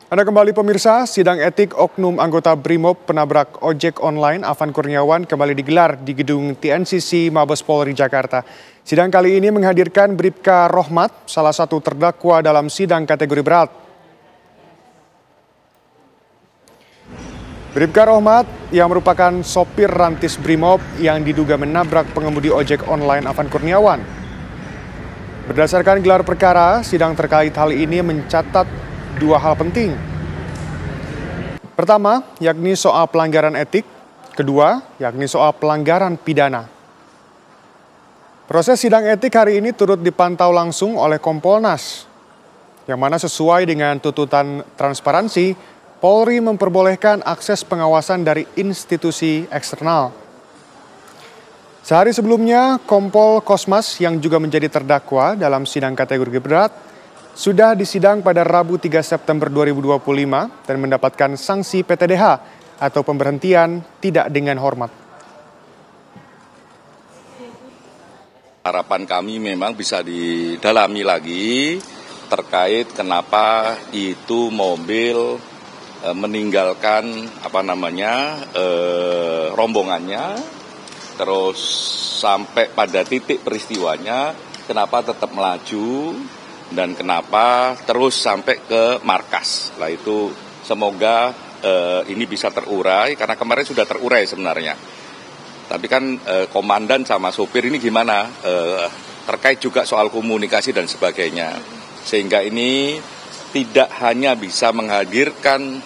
Anda kembali pemirsa, sidang etik oknum anggota Brimob penabrak ojek online Afan Kurniawan kembali digelar di gedung TNCC Mabes Polri Jakarta. Sidang kali ini menghadirkan Bribka Rohmat, salah satu terdakwa dalam sidang kategori berat. Bribka Rohmat yang merupakan sopir rantis Brimob yang diduga menabrak pengemudi ojek online Afan Kurniawan. Berdasarkan gelar perkara, sidang terkait hal ini mencatat dua hal penting. Pertama, yakni soal pelanggaran etik. Kedua, yakni soal pelanggaran pidana. Proses sidang etik hari ini turut dipantau langsung oleh Kompolnas, yang mana sesuai dengan tuntutan transparansi, Polri memperbolehkan akses pengawasan dari institusi eksternal. Sehari sebelumnya, Kompol Kosmas yang juga menjadi terdakwa dalam sidang kategori berat sudah disidang pada Rabu 3 September 2025 dan mendapatkan sanksi PTDH atau pemberhentian tidak dengan hormat. Harapan kami memang bisa didalami lagi terkait kenapa itu mobil meninggalkan rombongannya, terus sampai pada titik peristiwanya kenapa tetap melaju dan kenapa terus sampai ke markas. Lah itu semoga ini bisa terurai karena kemarin sudah terurai sebenarnya. Tapi kan komandan sama sopir ini gimana terkait juga soal komunikasi dan sebagainya. Sehingga ini tidak hanya bisa menghadirkan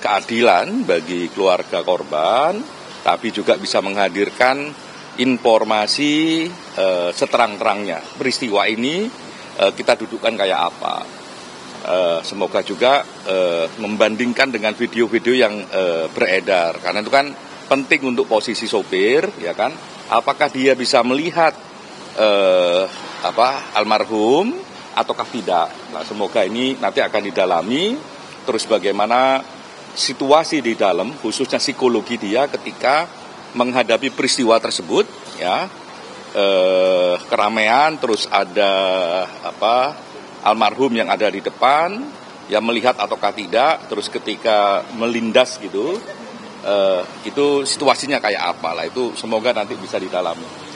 keadilan bagi keluarga korban, tapi juga bisa menghadirkan informasi seterang-terangnya. Peristiwa ini kita dudukkan kayak apa. Semoga juga membandingkan dengan video-video yang beredar. Karena itu kan penting untuk posisi sopir, ya kan? Apakah dia bisa melihat almarhum ataukah tidak. Nah, semoga ini nanti akan didalami, terus bagaimana situasi di dalam, khususnya psikologi dia ketika menghadapi peristiwa tersebut, ya, keramaian, terus ada almarhum yang ada di depan, yang melihat ataukah tidak, terus ketika melindas gitu, itu situasinya kayak apa lah, itu semoga nanti bisa didalami.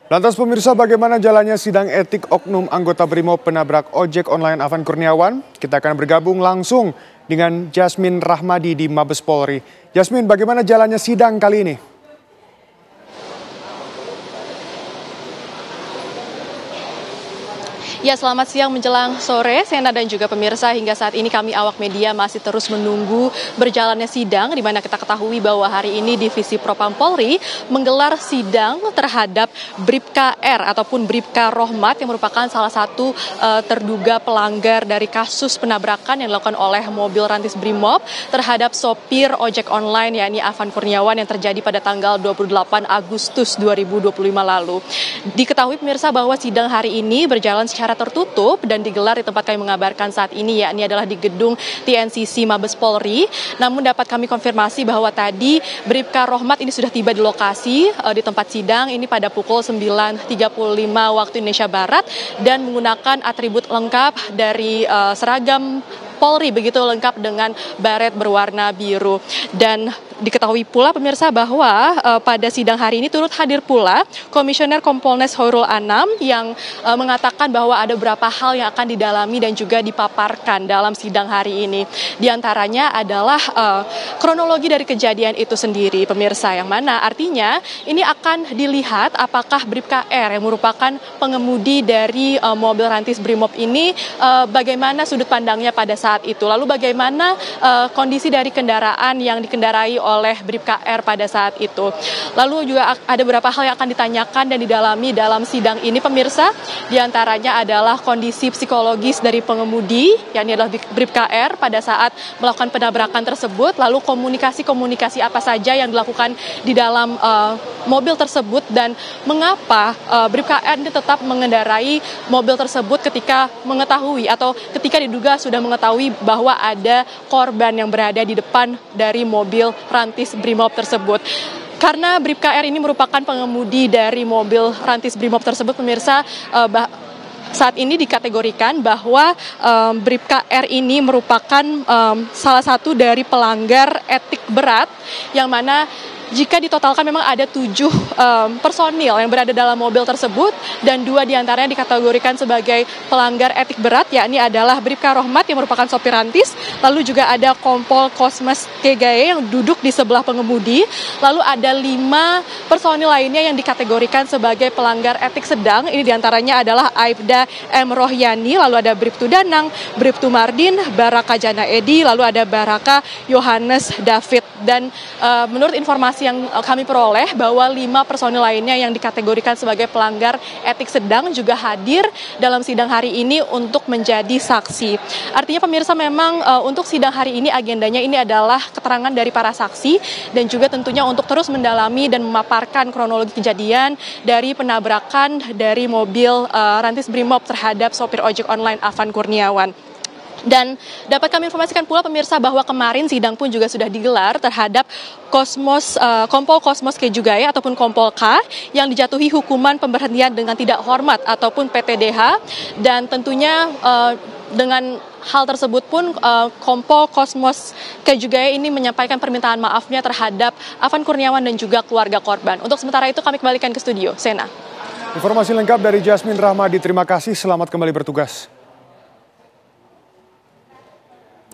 Lantas pemirsa, bagaimana jalannya sidang etik oknum anggota Brimob penabrak ojek online Afan Kurniawan? Kita akan bergabung langsung dengan Jasmine Rahmadi di Mabes Polri. Jasmine, bagaimana jalannya sidang kali ini? Ya, selamat siang menjelang sore, Sena dan juga pemirsa. Hingga saat ini kami awak media masih terus menunggu berjalannya sidang, di mana kita ketahui bahwa hari ini Divisi Propam Polri menggelar sidang terhadap Bribka R ataupun Bribka Rohmat yang merupakan salah satu terduga pelanggar dari kasus penabrakan yang dilakukan oleh mobil rantis Brimob terhadap sopir ojek online yakni Afan Kurniawan yang terjadi pada tanggal 28 Agustus 2025 lalu. Diketahui pemirsa bahwa sidang hari ini berjalan secara tertutup dan digelar di tempat kami mengabarkan saat ini, yakni adalah di gedung TNCC Mabes Polri. Namun dapat kami konfirmasi bahwa tadi Bribka Rohmat ini sudah tiba di lokasi di tempat sidang ini pada pukul 9.35 waktu Indonesia Barat dan menggunakan atribut lengkap dari seragam Polri, begitu lengkap dengan baret berwarna biru. Dan diketahui pula pemirsa bahwa pada sidang hari ini turut hadir pula Komisioner Kompolnas Hoirul Anam yang mengatakan bahwa ada beberapa hal yang akan didalami dan juga dipaparkan dalam sidang hari ini. Di antaranya adalah kronologi dari kejadian itu sendiri pemirsa, yang mana artinya ini akan dilihat apakah Bribka R yang merupakan pengemudi dari mobil rantis Brimob ini bagaimana sudut pandangnya pada saat itu. Lalu bagaimana kondisi dari kendaraan yang dikendarai oleh Bribka R pada saat itu. Lalu juga ada beberapa hal yang akan ditanyakan dan didalami dalam sidang ini pemirsa. Di antaranya adalah kondisi psikologis dari pengemudi, yakni adalah Bribka R pada saat melakukan penabrakan tersebut. Lalu komunikasi apa saja yang dilakukan di dalam mobil tersebut dan mengapa Bribka R ini tetap mengendarai mobil tersebut ketika mengetahui atau ketika diduga sudah mengetahui bahwa ada korban yang berada di depan dari mobil rantis Brimob tersebut. Karena Bribka R ini merupakan pengemudi dari mobil rantis Brimob tersebut, pemirsa, saat ini dikategorikan bahwa Bribka R ini merupakan salah satu dari pelanggar etik berat, yang mana jika ditotalkan memang ada 7 personil yang berada dalam mobil tersebut, dan 2 diantaranya dikategorikan sebagai pelanggar etik berat, yakni adalah Bribka Rohmat yang merupakan sopir rantis, lalu juga ada Kompol Kosmas Kegaye yang duduk di sebelah pengemudi, lalu ada 5 personil lainnya yang dikategorikan sebagai pelanggar etik sedang. Ini diantaranya adalah Aibda M. Rohyani, lalu ada Bribtu Danang, Bribtu Mardin, Baraka Jana Edi, lalu ada Baraka Yohanes David. Dan menurut informasi yang kami peroleh bahwa 5 personil lainnya yang dikategorikan sebagai pelanggar etik sedang juga hadir dalam sidang hari ini untuk menjadi saksi. Artinya pemirsa, memang untuk sidang hari ini agendanya ini adalah keterangan dari para saksi dan juga tentunya untuk terus mendalami dan memaparkan kronologi kejadian dari penabrakan dari mobil Rantis Brimob terhadap sopir ojek online Afan Kurniawan. Dan dapat kami informasikan pula pemirsa bahwa kemarin sidang pun juga sudah digelar terhadap Kompol Kosmas Kegaye ataupun Kompol K yang dijatuhi hukuman pemberhentian dengan tidak hormat ataupun PTDH, dan tentunya dengan hal tersebut pun Kompol Kosmas Kegaye ini menyampaikan permintaan maafnya terhadap Afan Kurniawan dan juga keluarga korban. Untuk sementara itu kami kembalikan ke studio. Sena. Informasi lengkap dari Jasmine Rahmadi, terima kasih, selamat kembali bertugas.